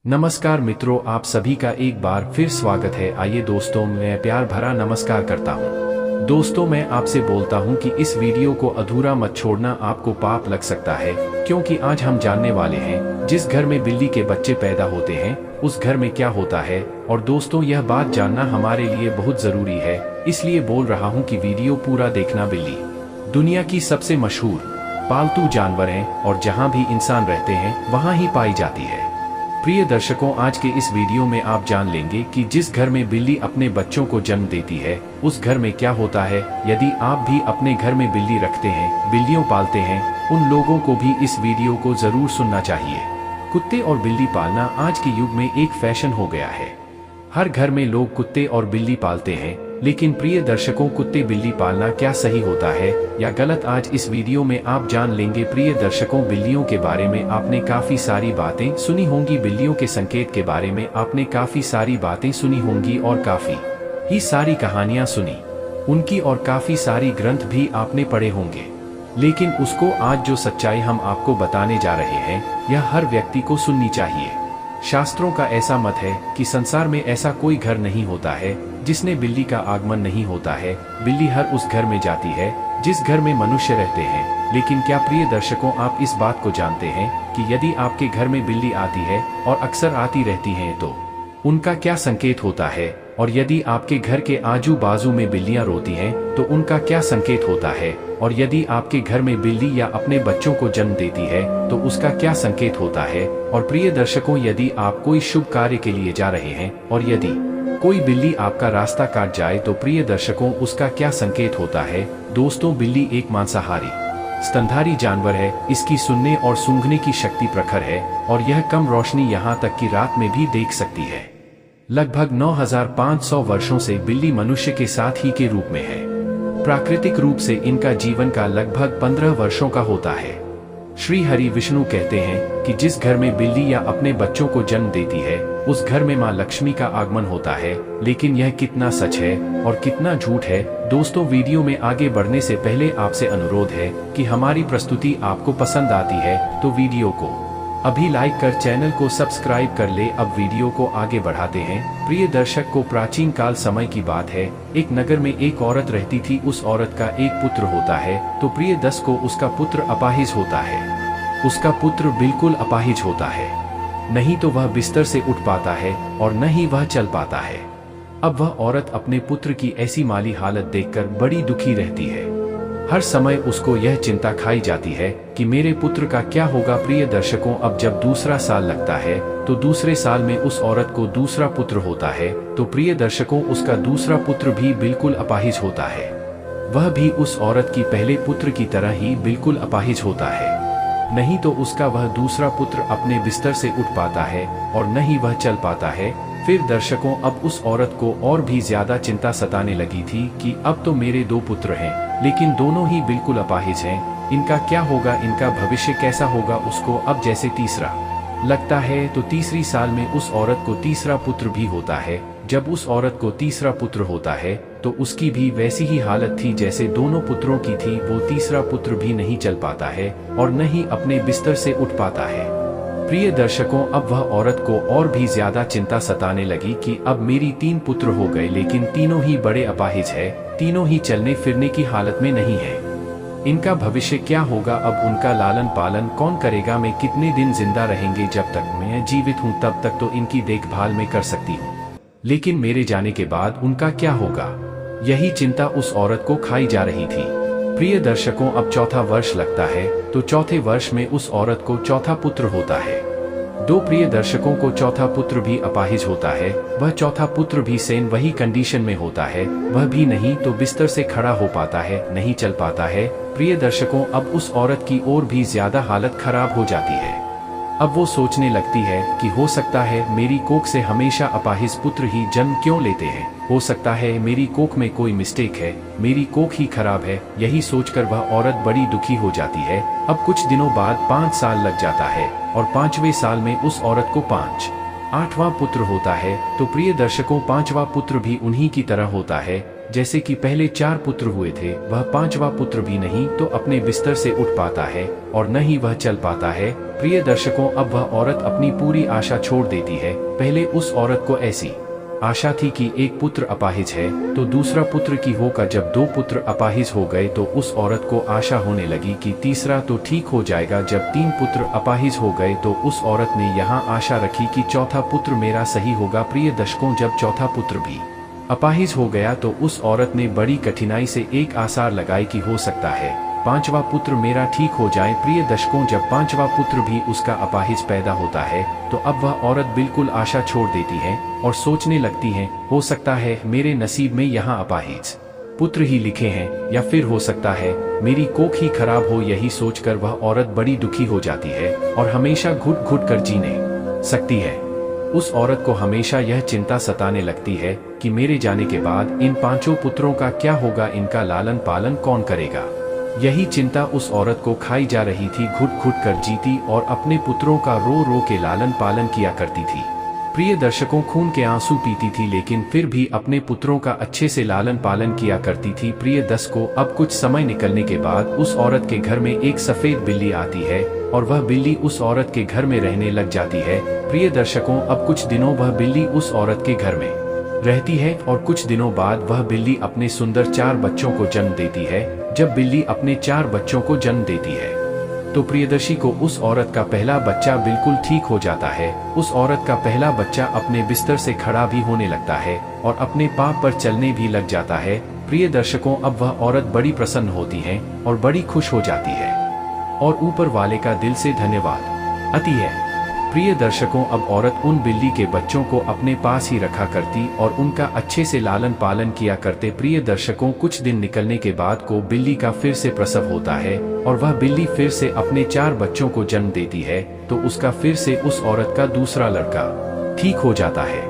नमस्कार मित्रों, आप सभी का एक बार फिर स्वागत है। आइए दोस्तों, मैं प्यार भरा नमस्कार करता हूं। दोस्तों, मैं आपसे बोलता हूं कि इस वीडियो को अधूरा मत छोड़ना, आपको पाप लग सकता है, क्योंकि आज हम जानने वाले हैं जिस घर में बिल्ली के बच्चे पैदा होते हैं उस घर में क्या होता है। और दोस्तों, यह बात जानना हमारे लिए बहुत जरूरी है, इसलिए बोल रहा हूँ कि वीडियो पूरा देखना। बिल्ली दुनिया की सबसे मशहूर पालतू जानवर है और जहाँ भी इंसान रहते हैं वहाँ ही पाई जाती है। प्रिय दर्शकों, आज के इस वीडियो में आप जान लेंगे कि जिस घर में बिल्ली अपने बच्चों को जन्म देती है उस घर में क्या होता है। यदि आप भी अपने घर में बिल्ली रखते हैं, बिल्लियों पालते हैं, उन लोगों को भी इस वीडियो को जरूर सुनना चाहिए। कुत्ते और बिल्ली पालना आज के युग में एक फैशन हो गया है। हर घर में लोग कुत्ते और बिल्ली पालते हैं, लेकिन प्रिय दर्शकों, कुत्ते बिल्ली पालना क्या सही होता है या गलत, आज इस वीडियो में आप जान लेंगे। प्रिय दर्शकों, बिल्लियों के बारे में आपने काफी सारी बातें सुनी होंगी, बिल्लियों के संकेत के बारे में आपने काफी सारी बातें सुनी होंगी और काफी ही सारी कहानियां सुनी उनकी और काफी सारी ग्रंथ भी आपने पढ़े होंगे। लेकिन उसको आज जो सच्चाई हम आपको बताने जा रहे हैं, यह हर व्यक्ति को सुननी चाहिए। शास्त्रों का ऐसा मत है कि संसार में ऐसा कोई घर नहीं होता है जिसमें बिल्ली का आगमन नहीं होता है। बिल्ली हर उस घर में जाती है जिस घर में मनुष्य रहते हैं। लेकिन क्या प्रिय दर्शकों, आप इस बात को जानते हैं कि यदि आपके घर में बिल्ली आती है और अक्सर आती रहती है तो उनका क्या संकेत होता है, और यदि आपके घर के आजू बाजू में बिल्लियां रोती हैं तो उनका क्या संकेत होता है, और यदि आपके घर में बिल्ली या अपने बच्चों को जन्म देती है तो उसका क्या संकेत होता है। और प्रिय दर्शकों, यदि आप कोई शुभ कार्य के लिए जा रहे हैं और यदि कोई बिल्ली आपका रास्ता काट जाए तो प्रिय दर्शकों, उसका क्या संकेत होता है। दोस्तों, बिल्ली एक मांसाहारी स्तनधारी जानवर है। इसकी सुनने और सूंघने की शक्ति प्रखर है और यह कम रोशनी यहाँ तक कि रात में भी देख सकती है। लगभग 9500 वर्षों से बिल्ली मनुष्य के साथ ही के रूप में है। प्राकृतिक रूप से इनका जीवन का लगभग 15 वर्षों का होता है। श्री हरि विष्णु कहते हैं कि जिस घर में बिल्ली या अपने बच्चों को जन्म देती है उस घर में मां लक्ष्मी का आगमन होता है। लेकिन यह कितना सच है और कितना झूठ है। दोस्तों, वीडियो में आगे बढ़ने से पहले आपसे अनुरोध है कि हमारी प्रस्तुति आपको पसंद आती है तो वीडियो को अभी लाइक कर चैनल को सब्सक्राइब कर ले। अब वीडियो को आगे बढ़ाते हैं। प्रिय दर्शक को प्राचीन काल समय की बात है। एक नगर में एक औरत रहती थी। उस औरत का एक पुत्र होता है तो प्रिय दस को उसका पुत्र अपाहिज होता है। उसका पुत्र बिल्कुल अपाहिज होता है, नहीं तो वह बिस्तर से उठ पाता है और न ही वह चल पाता है। अब वह औरत अपने पुत्र की ऐसी माली हालत देखकर बड़ी दुखी रहती है। हर समय उसको यह चिंता खाई जाती है कि मेरे पुत्र का क्या होगा। प्रिय दर्शकों, अब जब दूसरा साल लगता है तो दूसरे साल में उस औरत को दूसरा पुत्र होता है। तो प्रिय दर्शकों, उसका दूसरा पुत्र भी बिल्कुल अपाहिज होता है। वह भी उस औरत की पहले पुत्र की तरह ही बिल्कुल अपाहिज होता है, नहीं तो उसका वह दूसरा पुत्र अपने बिस्तर से उठ पाता है और न ही वह चल पाता है। फिर दर्शकों, अब उस औरत को और भी ज्यादा चिंता सताने लगी थी कि अब तो मेरे 2 पुत्र हैं, लेकिन दोनों ही बिल्कुल अपाहिज हैं। इनका क्या होगा, इनका भविष्य कैसा होगा। उसको अब जैसे तीसरा लगता है तो तीसरी साल में उस औरत को तीसरा पुत्र भी होता है। जब उस औरत को तीसरा पुत्र होता है तो उसकी भी वैसी ही हालत थी जैसे दोनों पुत्रों की थी। वो तीसरा पुत्र भी नहीं चल पाता है और न ही अपने बिस्तर से उठ पाता है। प्रिय दर्शकों, अब वह औरत को और भी ज्यादा चिंता सताने लगी कि अब मेरी 3 पुत्र हो गए, लेकिन तीनों ही बड़े अपाहिज है, तीनों ही चलने फिरने की हालत में नहीं है। इनका भविष्य क्या होगा, अब उनका लालन पालन कौन करेगा, मैं कितने दिन जिंदा रहेंगे, जब तक मैं जीवित हूँ तब तक तो इनकी देखभाल मैं कर सकती हूँ, लेकिन मेरे जाने के बाद उनका क्या होगा। यही चिंता उस औरत को खाई जा रही थी। प्रिय दर्शकों, अब चौथा वर्ष लगता है तो चौथे वर्ष में उस औरत को चौथा पुत्र होता है। 2 प्रिय दर्शकों को चौथा पुत्र भी अपाहिज होता है। वह चौथा पुत्र भी सेम वही कंडीशन में होता है, वह भी नहीं तो बिस्तर से खड़ा हो पाता है, नहीं चल पाता है। प्रिय दर्शकों, अब उस औरत की और भी ज्यादा हालत खराब हो जाती है। अब वो सोचने लगती है कि हो सकता है मेरी कोख से हमेशा अपाहिज पुत्र ही जन्म क्यों लेते हैं, हो सकता है मेरी कोख में कोई मिस्टेक है, मेरी कोख ही खराब है। यही सोचकर वह औरत बड़ी दुखी हो जाती है। अब कुछ दिनों बाद 5 साल लग जाता है और 5वें साल में उस औरत को 8वां पुत्र होता है। तो प्रिय दर्शकों, 5वां पुत्र भी उन्हीं की तरह होता है। जैसे कि पहले 4 पुत्र हुए थे, वह 5वां पुत्र भी नहीं तो अपने बिस्तर से उठ पाता है और न ही वह चल पाता है। प्रिय दर्शकों, अब वह औरत अपनी पूरी आशा छोड़ देती है। पहले उस औरत को ऐसी आशा थी कि एक पुत्र अपाहिज है तो दूसरा पुत्र की होगा। जब 2 पुत्र अपाहिज हो गए तो उस औरत को आशा होने लगी कि तीसरा तो ठीक हो जाएगा। जब 3 पुत्र अपाहिज हो गए तो उस औरत ने यहाँ आशा रखी कि चौथा पुत्र मेरा सही होगा। प्रिय दर्शकों, जब चौथा पुत्र भी अपाहिज हो गया तो उस औरत ने बड़ी कठिनाई से एक आसार लगाई कि हो सकता है 5वां पुत्र मेरा ठीक हो जाए। प्रिय दर्शकों, जब 5वां पुत्र भी उसका अपाहिज पैदा होता है तो अब वह औरत बिल्कुल आशा छोड़ देती है और सोचने लगती है, हो सकता है मेरे नसीब में यहाँ अपाहिज पुत्र ही लिखे हैं, या फिर हो सकता है मेरी कोख ही खराब हो। यही सोचकर वह औरत बड़ी दुखी हो जाती है और हमेशा घुट घुट कर जीने सकती है। उस औरत को हमेशा यह चिंता सताने लगती है कि मेरे जाने के बाद इन 5 पुत्रों का क्या होगा, इनका लालन पालन कौन करेगा। यही चिंता उस औरत को खाई जा रही थी। घुट घुट कर जीती और अपने पुत्रों का रो रो के लालन पालन किया करती थी। प्रिय दर्शकों, खून के आंसू पीती थी लेकिन फिर भी अपने पुत्रों का अच्छे से लालन पालन किया करती थी। प्रिय दर्शकों, अब कुछ समय निकलने के बाद उस औरत के घर में एक सफेद बिल्ली आती है और वह बिल्ली उस औरत के घर में रहने लग जाती है। प्रिय दर्शकों, अब कुछ दिनों वह बिल्ली उस औरत के घर में रहती है और कुछ दिनों बाद वह बिल्ली अपने सुंदर 4 बच्चों को जन्म देती है। जब बिल्ली अपने 4 बच्चों को जन्म देती है तो प्रियदर्शी को उस औरत का पहला बच्चा बिल्कुल ठीक हो जाता है। उस औरत का पहला बच्चा अपने बिस्तर से खड़ा भी होने लगता है और अपने पाँव पर चलने भी लग जाता है। प्रिय दर्शकों, अब वह औरत बड़ी प्रसन्न होती है और बड़ी खुश हो जाती है और ऊपर वाले का दिल से धन्यवाद आती है। प्रिय दर्शकों, अब औरत उन बिल्ली के बच्चों को अपने पास ही रखा करती और उनका अच्छे से लालन पालन किया करते। प्रिय दर्शकों, कुछ दिन निकलने के बाद को बिल्ली का फिर से प्रसव होता है और वह बिल्ली फिर से अपने 4 बच्चों को जन्म देती है तो उसका फिर से उस औरत का दूसरा लड़का ठीक हो जाता है।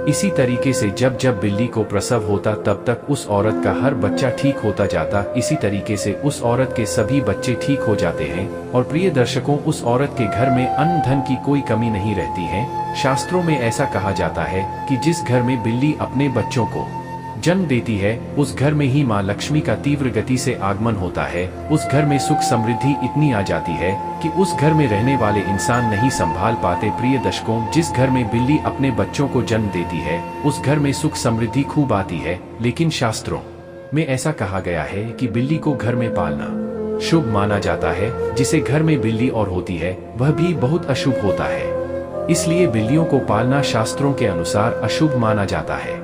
इसी तरीके से जब जब बिल्ली को प्रसव होता तब तक उस औरत का हर बच्चा ठीक होता जाता। इसी तरीके से उस औरत के सभी बच्चे ठीक हो जाते हैं और प्रिय दर्शकों, उस औरत के घर में अन्न धन की कोई कमी नहीं रहती है। शास्त्रों में ऐसा कहा जाता है कि जिस घर में बिल्ली अपने बच्चों को जन्म देती है उस घर में ही माँ लक्ष्मी का तीव्र गति से आगमन होता है। उस घर में सुख समृद्धि इतनी आ जाती है कि उस घर में रहने वाले इंसान नहीं संभाल पाते। प्रिय दर्शकों, जिस घर में बिल्ली अपने बच्चों को जन्म देती है उस घर में सुख समृद्धि खूब आती है। लेकिन शास्त्रों में ऐसा कहा गया है कि बिल्ली को घर में पालना शुभ माना जाता है। जिसे घर में बिल्ली और होती है वह भी बहुत अशुभ होता है, इसलिए बिल्लियों को पालना शास्त्रों के अनुसार अशुभ माना जाता है।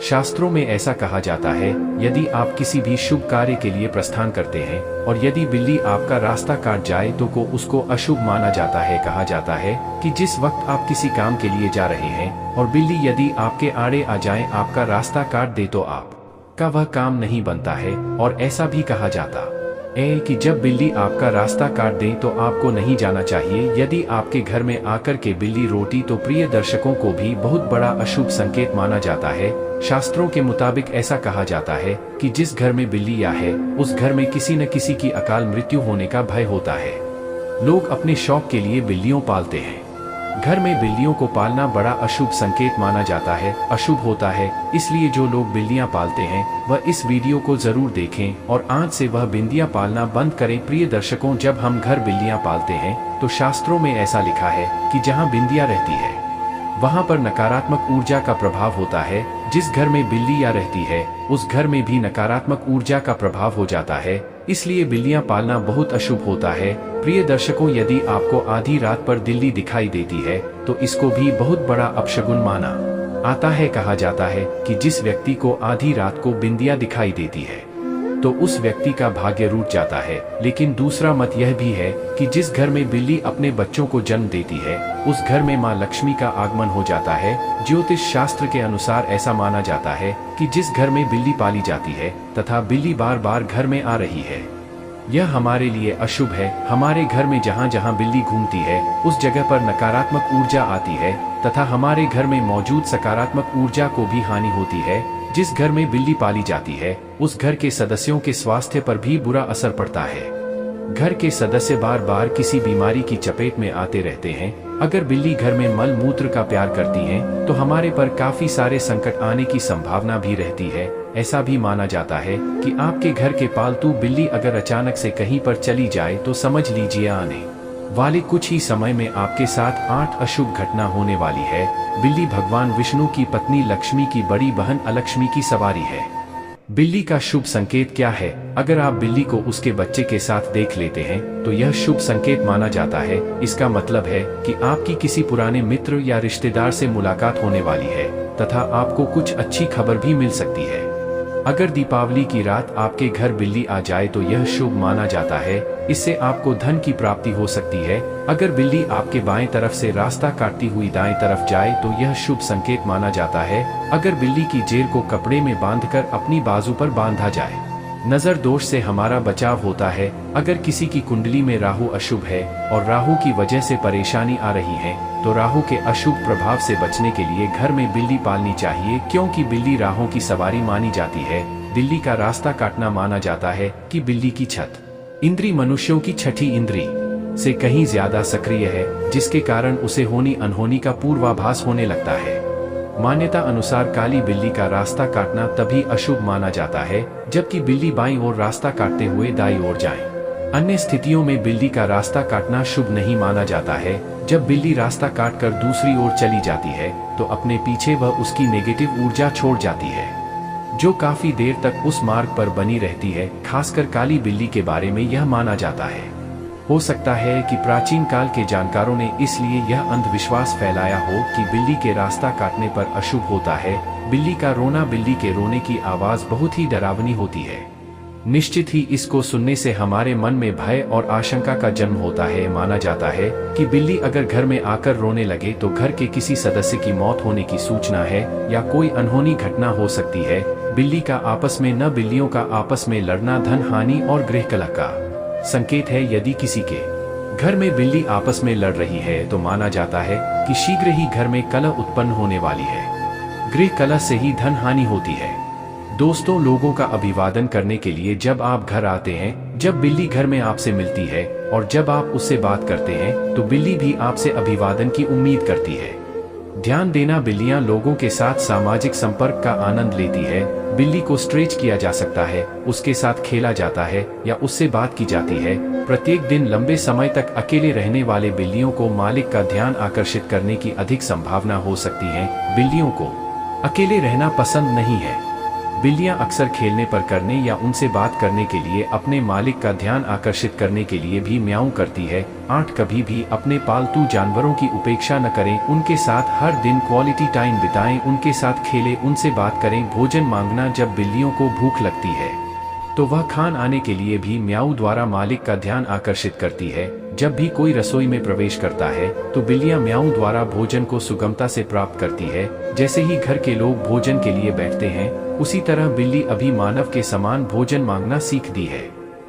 शास्त्रों में ऐसा कहा जाता है, यदि आप किसी भी शुभ कार्य के लिए प्रस्थान करते हैं और यदि बिल्ली आपका रास्ता काट जाए तो को उसको अशुभ माना जाता है। कहा जाता है कि जिस वक्त आप किसी काम के लिए जा रहे हैं और बिल्ली यदि आपके आड़े आ जाए, आपका रास्ता काट दे तो आपका वह काम नहीं बनता है। और ऐसा भी कहा जाता है कि जब बिल्ली आपका रास्ता काट दे तो आपको नहीं जाना चाहिए। यदि आपके घर में आकर के बिल्ली रोटी तो प्रिय दर्शकों को भी बहुत बड़ा अशुभ संकेत माना जाता है। शास्त्रों के मुताबिक ऐसा कहा जाता है कि जिस घर में बिल्ली या है उस घर में किसी न किसी की अकाल मृत्यु होने का भय होता है। लोग अपने शौक के लिए बिल्लियों पालते हैं। घर में बिल्लियों को पालना बड़ा अशुभ संकेत माना जाता है, अशुभ होता है। इसलिए जो लोग बिल्लियां पालते हैं वह इस वीडियो को जरूर देखें और आज से वह बिल्लियां पालना बंद करें। प्रिय दर्शकों, जब हम घर बिल्लियां पालते हैं तो शास्त्रों में ऐसा लिखा है कि जहां बिल्लियां रहती है वहां पर नकारात्मक ऊर्जा का प्रभाव होता है। जिस घर में बिल्लियां रहती है उस घर में भी नकारात्मक ऊर्जा का प्रभाव हो जाता है। इसलिए बिल्लियां पालना बहुत अशुभ होता है। प्रिय दर्शकों, यदि आपको आधी रात पर बिल्ली दिखाई देती है तो इसको भी बहुत बड़ा अपशगुन माना आता है। कहा जाता है कि जिस व्यक्ति को आधी रात को बिंदियां दिखाई देती है तो उस व्यक्ति का भाग्य रूठ जाता है। लेकिन दूसरा मत यह भी है कि जिस घर में बिल्ली अपने बच्चों को जन्म देती है उस घर में माँ लक्ष्मी का आगमन हो जाता है। ज्योतिष शास्त्र के अनुसार ऐसा माना जाता है कि जिस घर में बिल्ली पाली जाती है तथा बिल्ली बार बार घर में आ रही है यह हमारे लिए अशुभ है। हमारे घर में जहाँ जहाँ बिल्ली घूमती है उस जगह पर नकारात्मक ऊर्जा आती है तथा हमारे घर में मौजूद सकारात्मक ऊर्जा को भी हानि होती है। जिस घर में बिल्ली पाली जाती है उस घर के सदस्यों के स्वास्थ्य पर भी बुरा असर पड़ता है। घर के सदस्य बार बार किसी बीमारी की चपेट में आते रहते हैं। अगर बिल्ली घर में मल मूत्र का प्यार करती है तो हमारे पर काफी सारे संकट आने की संभावना भी रहती है। ऐसा भी माना जाता है कि आपके घर के पालतू बिल्ली अगर अचानक से कहीं पर चली जाए तो समझ लीजिए आने वाले कुछ ही समय में आपके साथ 8 अशुभ घटना होने वाली है। बिल्ली भगवान विष्णु की पत्नी लक्ष्मी की बड़ी बहन अलक्ष्मी की सवारी है। बिल्ली का शुभ संकेत क्या है? अगर आप बिल्ली को उसके बच्चे के साथ देख लेते हैं तो यह शुभ संकेत माना जाता है। इसका मतलब है कि आपकी किसी पुराने मित्र या रिश्तेदार से मुलाकात होने वाली है तथा आपको कुछ अच्छी खबर भी मिल सकती है। अगर दीपावली की रात आपके घर बिल्ली आ जाए तो यह शुभ माना जाता है। इससे आपको धन की प्राप्ति हो सकती है। अगर बिल्ली आपके बाएं तरफ से रास्ता काटती हुई दाएं तरफ जाए तो यह शुभ संकेत माना जाता है। अगर बिल्ली की जेर को कपड़े में बांधकर अपनी बाजू पर बांधा जाए, नजर दोष से हमारा बचाव होता है। अगर किसी की कुंडली में राहु अशुभ है और राहु की वजह से परेशानी आ रही है तो राहु के अशुभ प्रभाव से बचने के लिए घर में बिल्ली पालनी चाहिए, क्योंकि बिल्ली राहु की सवारी मानी जाती है। बिल्ली का रास्ता काटना माना जाता है कि बिल्ली की छठ इंद्री मनुष्यों की छठी इंद्री से कहीं ज्यादा सक्रिय है, जिसके कारण उसे होनी अनहोनी का पूर्वाभास होने लगता है। मान्यता अनुसार काली बिल्ली का रास्ता काटना तभी अशुभ माना जाता है जबकि बिल्ली बाईं ओर रास्ता काटते हुए दाईं ओर जाए। अन्य स्थितियों में बिल्ली का रास्ता काटना शुभ नहीं माना जाता है। जब बिल्ली रास्ता काटकर दूसरी ओर चली जाती है तो अपने पीछे वह उसकी नेगेटिव ऊर्जा छोड़ जाती है, जो काफी देर तक उस मार्ग पर बनी रहती है। खासकर काली बिल्ली के बारे में यह माना जाता है। हो सकता है कि प्राचीन काल के जानकारों ने इसलिए यह अंधविश्वास फैलाया हो कि बिल्ली के रास्ता काटने पर अशुभ होता है। बिल्ली का रोना, बिल्ली के रोने की आवाज बहुत ही डरावनी होती है। निश्चित ही इसको सुनने से हमारे मन में भय और आशंका का जन्म होता है। माना जाता है कि बिल्ली अगर घर में आकर रोने लगे तो घर के किसी सदस्य की मौत होने की सूचना है या कोई अनहोनी घटना हो सकती है। बिल्ली का आपस में न बिल्लियों का आपस में लड़ना धन हानि और गृह कलह का संकेत है। यदि किसी के घर में बिल्ली आपस में लड़ रही है तो माना जाता है कि शीघ्र ही घर में कलह उत्पन्न होने वाली है। गृह कलह से ही धन हानि होती है। दोस्तों, लोगों का अभिवादन करने के लिए जब आप घर आते हैं, जब बिल्ली घर में आपसे मिलती है और जब आप उससे बात करते हैं तो बिल्ली भी आपसे अभिवादन की उम्मीद करती है। ध्यान देना, बिल्लियां लोगों के साथ सामाजिक संपर्क का आनंद लेती है। बिल्ली को स्ट्रेच किया जा सकता है, उसके साथ खेला जाता है या उससे बात की जाती है। प्रत्येक दिन लंबे समय तक अकेले रहने वाले बिल्लियों को मालिक का ध्यान आकर्षित करने की अधिक संभावना हो सकती है। बिल्लियों को अकेले रहना पसंद नहीं है। बिल्लियां अक्सर खेलने पर करने या उनसे बात करने के लिए अपने मालिक का ध्यान आकर्षित करने के लिए भी म्याऊं करती है। 8 कभी भी अपने पालतू जानवरों की उपेक्षा न करें, उनके साथ हर दिन क्वालिटी टाइम बिताएं, उनके साथ खेलें, उनसे बात करें। भोजन मांगना, जब बिल्लियों को भूख लगती है तो वह खान आने के लिए भी म्याऊ द्वारा मालिक का ध्यान आकर्षित करती है। जब भी कोई रसोई में प्रवेश करता है तो बिल्लियां म्याऊ द्वारा भोजन को सुगमता से प्राप्त करती है। जैसे ही घर के लोग भोजन के लिए बैठते हैं, उसी तरह बिल्ली अभी मानव के समान भोजन मांगना सीखती है।